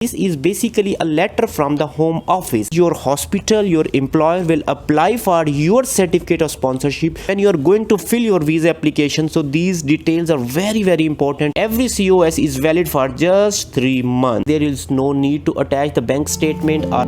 This is basically a letter from the home office. Your hospital, your employer will apply for your certificate of sponsorship when you are going to fill your visa application. So these details are very important. Every COS is valid for just 3 months. There is no need to attach the bank statement or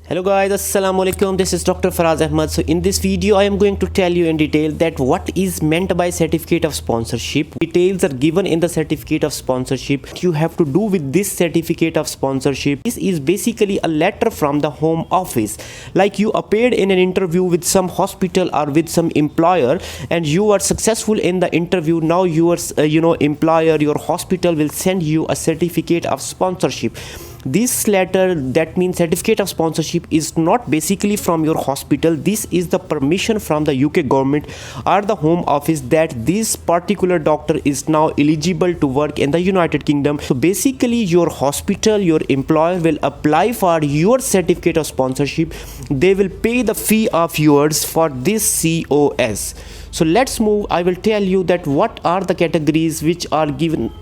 Hello guys, assalamu alaikum. This is Dr. Faraz Ahmad. So in this video I am going to tell you in detail that what is meant by certificate of sponsorship. Details are given in the certificate of sponsorship. What you have to do with this certificate of sponsorship. This is basically a letter from the home office. Like you appeared in an interview with some hospital or with some employer and you are successful in the interview. Now your employer, your hospital will send you a certificate of sponsorship. This letter, that means certificate of sponsorship, is not basically from your hospital. This is the permission from the UK government or the home office that this particular doctor is now eligible to work in the United Kingdom. So basically your hospital, your employer will apply for your certificate of sponsorship. They will pay the fee of yours for this COS. So let's move. I will tell you that what are the categories which are given.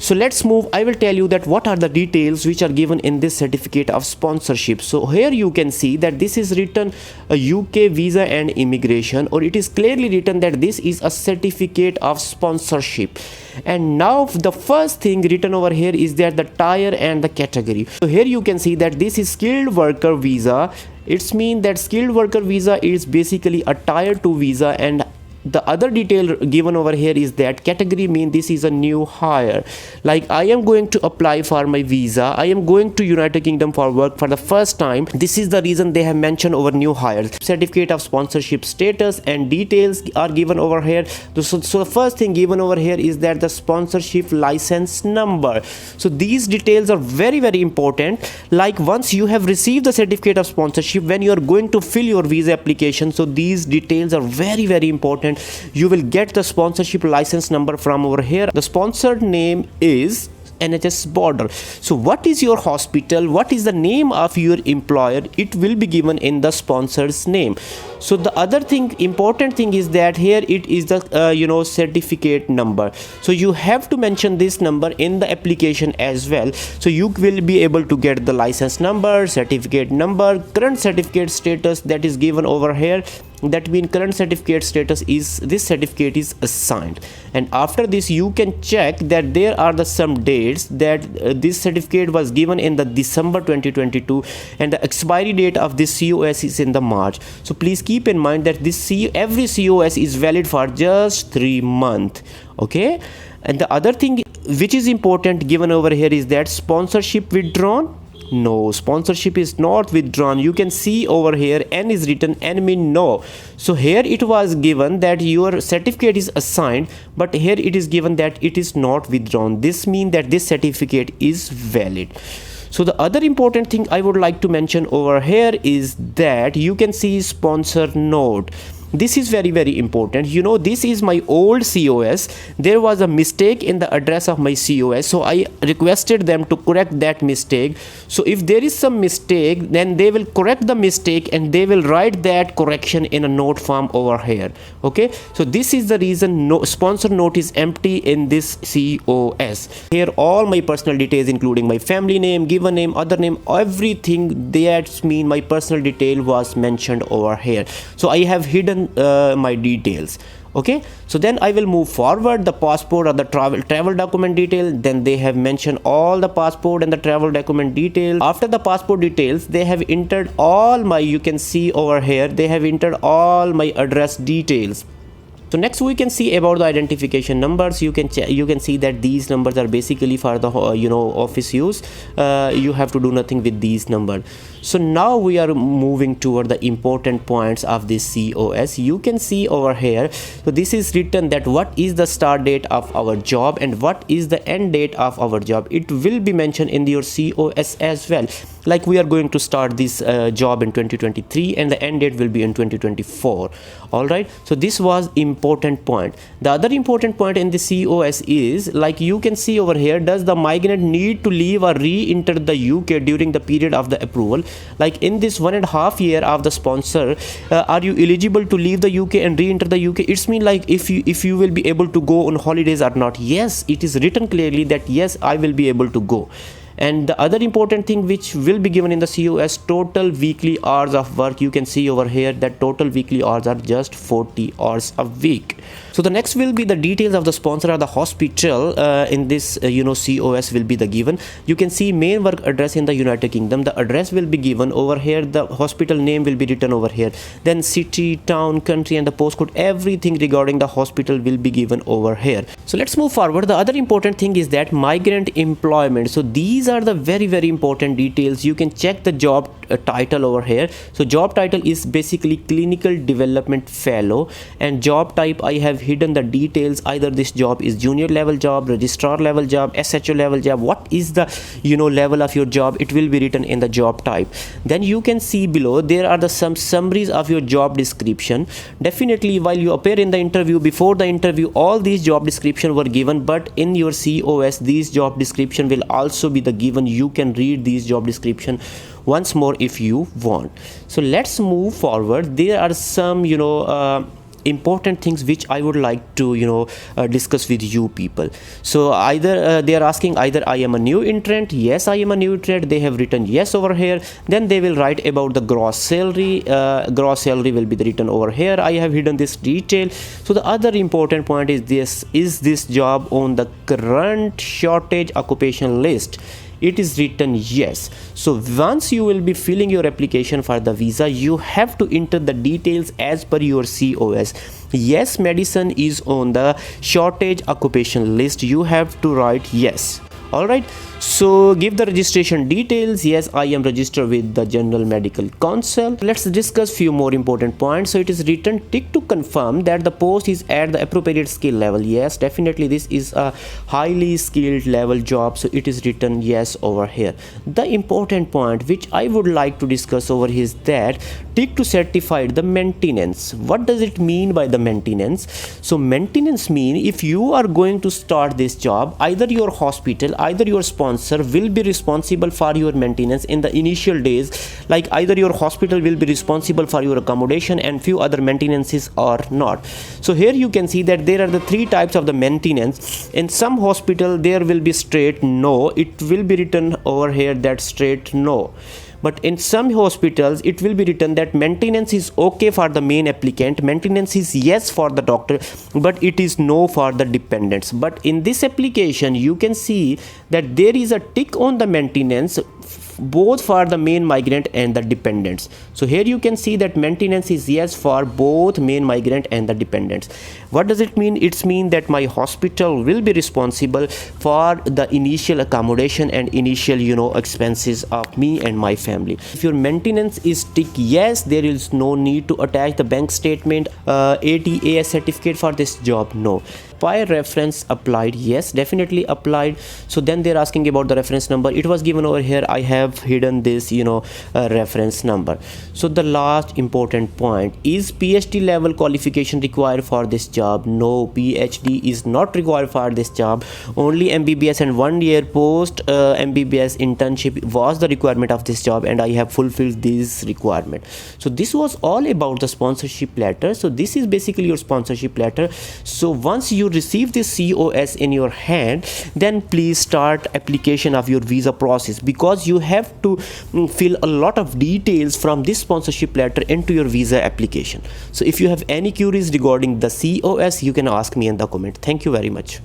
So let's move. I will tell you that what are the details which are given in this certificate of sponsorship. So here you can see that this is written a UK visa and immigration, or it is clearly written that this is a certificate of sponsorship. And now the first thing written over here is that the tier and the category. So here you can see that this is skilled worker visa. It's mean that skilled worker visa is basically a tier 2 visa, and the other detail given over here is that category mean this is a new hire. Like I am going to apply for my visa, I am going to United Kingdom for work for the first time. This is the reason they have mentioned over new hires. Certificate of sponsorship status and details are given over here. So the first thing given over here is that the sponsorship license number. So these details are very important. Like once you have received the certificate of sponsorship, when you are going to fill your visa application, so these details are very important. You will get the sponsorship license number from over here. The sponsored name is NHS border. So what is your hospital, what is the name of your employer, it will be given in the sponsor's name. So the other thing, important thing is that here it is the certificate number. So you have to mention this number in the application as well. So you will be able to get the license number, certificate number, current certificate status that is given over here. That means current certificate status is this certificate is assigned, and after this you can check that there are the some dates that this certificate was given in the December 2022 and the expiry date of this COS is in the March. So please keep in mind that every COS is valid for just 3 months. Okay, and the other thing which is important given over here is that sponsorship withdrawn. No, sponsorship is not withdrawn. You can see over here N is written, N mean no. So here it was given that your certificate is assigned, but here it is given that it is not withdrawn. This means that this certificate is valid. So the other important thing I would like to mention over here is that you can see sponsor note. This is very important. This is my old COS. There was a mistake in the address of my COS, so I requested them to correct that mistake. So if there is some mistake, then they will correct the mistake and they will write that correction in a note form over here. Okay, so this is the reason sponsor note is empty in this COS. Here all my personal details including my family name, given name, other name, everything that mean my personal detail was mentioned over here. So I have hidden my details. Okay, so then I will move forward. The passport or the travel document detail, then they have mentioned all the passport and the travel document details. After the passport details, they have entered all my, you can see over here, they have entered all my address details. So next we can see about the identification numbers. You can see that these numbers are basically for the office use. You have to do nothing with these numbers. So now we are moving toward the important points of this COS. You can see over here, so this is written that what is the start date of our job and what is the end date of our job. It will be mentioned in your COS as well. like we are going to start this job in 2023 and the end date will be in 2024. All right, so this was important point. The other important point in the COS is, like you can see over here, does the migrant need to leave or re-enter the UK during the period of the approval? Like in this 1.5 year of the sponsor, are you eligible to leave the UK and re-enter the UK? It's mean like if you will be able to go on holidays or not. Yes, it is written clearly that yes, I will be able to go. And the other important thing which will be given in the COS, total weekly hours of work. You can see over here that total weekly hours are just 40 hours a week. So the next will be the details of the sponsor or the hospital in this COS will be the given. You can see main work address in the United Kingdom. The address will be given over here. The hospital name will be written over here. Then city, town, country and the postcode, everything regarding the hospital will be given over here. So let's move forward. The other important thing is that migrant employment. So these are the very important details. You can check the job title over here. So job title is basically clinical development fellow, and job type I have hidden the details. Either this job is junior level job, registrar level job, SHO level job. What is the level of your job? It will be written in the job type. Then you can see below there are some summaries of your job description. Definitely while you appear in the interview, before the interview, all these job description were given, but in your COS these job description will also be the given. You can read these job description once more if you want. So let's move forward. There are some important things which I would like to discuss with you people. So either they are asking either I am a new entrant. Yes, I am a new entrant. They have written yes over here. Then they will write about the gross salary. Gross salary will be written over here. I have hidden this detail. So the other important point is this job on the current shortage occupation list? It is written yes. So once you will be filling your application for the visa, you have to enter the details as per your COS. Yes, medicine is on the shortage occupation list. You have to write yes. Alright, so give the registration details. Yes, I am registered with the General Medical Council. Let's discuss few more important points. So it is written tick to confirm that the post is at the appropriate skill level. Yes, definitely this is a highly skilled level job, so it is written yes over here. The important point which I would like to discuss over here is that tick to certified the maintenance. What does it mean by the maintenance? So maintenance mean if you are going to start this job, either your hospital, either your sponsor will be responsible for your maintenance in the initial days. Like either your hospital will be responsible for your accommodation and few other maintenances or not. So here you can see that there are the three types of the maintenance. In some hospital there will be straight no. It will be written over here that straight no. But in some hospitals it will be written that maintenance is okay for the main applicant, maintenance is yes for the doctor, but it is no for the dependents. But in this application you can see that there is a tick on the maintenance both for the main migrant and the dependents. So here you can see that maintenance is yes for both main migrant and the dependents. What does it mean? It's mean that my hospital will be responsible for the initial accommodation and initial expenses of me and my family. If your maintenance is tick yes, there is no need to attach the bank statement, ATAS certificate for this job. No. By reference applied, yes, definitely applied. So then they're asking about the reference number. It was given over here. I have hidden this reference number. So the last important point is PhD level qualification required for this job? No, PhD is not required for this job. Only MBBS and 1 year post MBBS internship was the requirement of this job, and I have fulfilled this requirement. So this was all about the sponsorship letter. So this is basically your sponsorship letter. So once you receive this COS in your hand, then please start application of your visa process, because you have to fill a lot of details from this sponsorship letter into your visa application. So if you have any queries regarding the COS, you can ask me in the comment. Thank you very much.